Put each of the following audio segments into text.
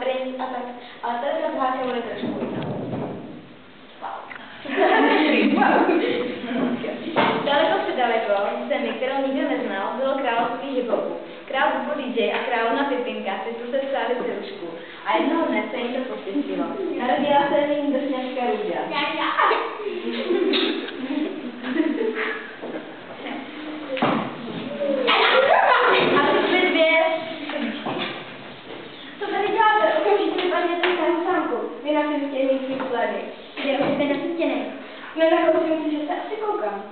prý a tak, ale tady ta zhádka bude trošku jiná. Daleko v zemi, kterou nikdo neznal, bylo království hip-hopu. Král Bubu DJ a královna Pipinka si tu se psali cerušku a jednoho dne se jim to posvětilo. Narodila se jim do sněžka Růža. A přišly dvě. Co tady děláte? Okamžitě vypadněte sámku. Vy na si chtějí svý pleny. Kde už jste nasítěný? No tak si že se asi koukám.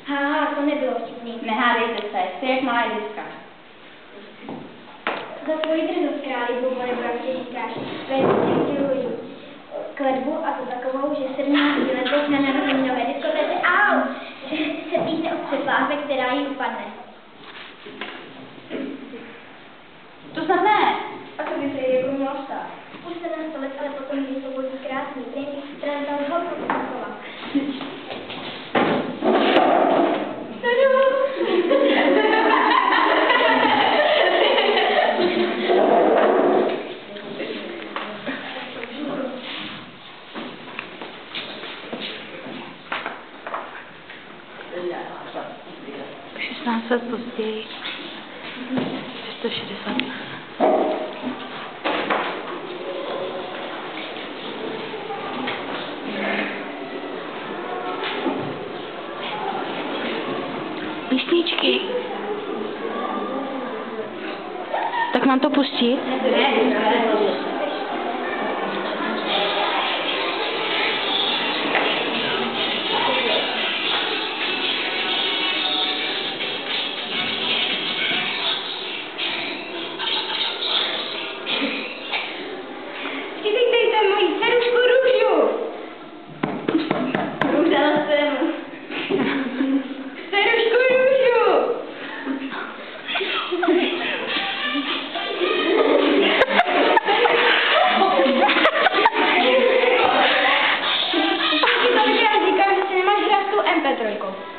Haha, to nebylo vtipný. Nehádejte se, jsi jak malá děcka. Za tvoji drzost, králi, Bubu, nebo jak tě říkáš, vejdu tě kletbu a to takovou, že 17 letech na narozeninové diskotéce, se píchne od přepláhve, která jí upadne. To snad ne. A co by se jí jako mělo stát? Už 17 let, ale potom, když jsou budí krásný, pěkný, která tam hodně pokusovala. Let později. 360. Písničky. Tak mám to pustit?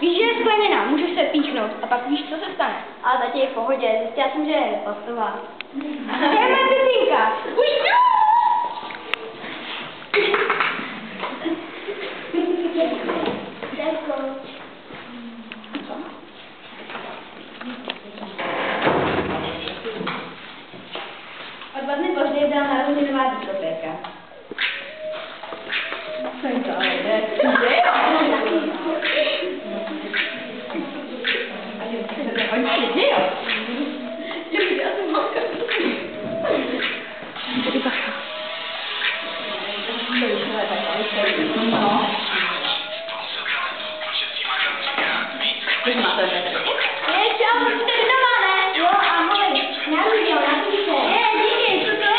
Víš, že je skleněná, můžeš se píchnout a pak víš, co se stane. Ale tati je v pohodě, zjistila jsem, že je nepastová. Kde je moje Pipinka? Už jdu! Děko. O 2 dny později byla narozeninová diskotéka. Co je to ale jde? Tady bacha. Jo, a mohli. Narudil, napíše. Díky, co to je?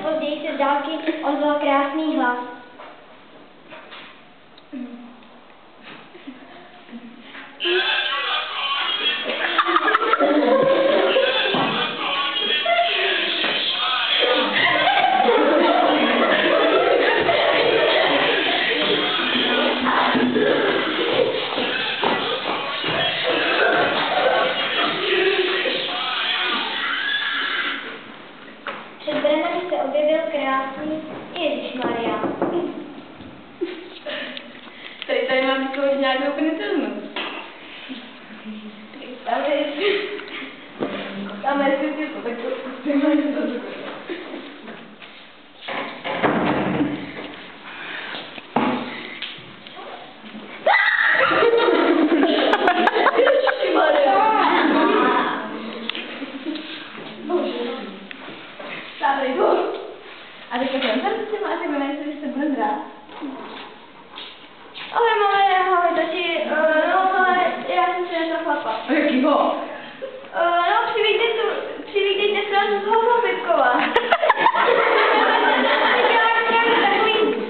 Později se z dálky ozval krásný hlas. Před Brenem se objevil krásný Ježišmarja. Tady mám takovou nějakou penicilinu. Tam je světlo, tak to a teďka jsem tady s těma asi jmenuje se, že se bude hrát. Ahoj, tati, ale já jsem si nesla chlapa. A jakýho? Přivítejte se nás z Holou Pipkova.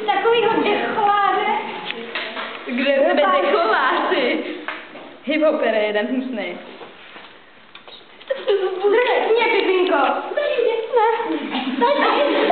Takovýho dechováře. Kde jsme dechováři? Hip-hop je jeden hnusnej. Zdravě, mě, Pipinko. Ne. Tady.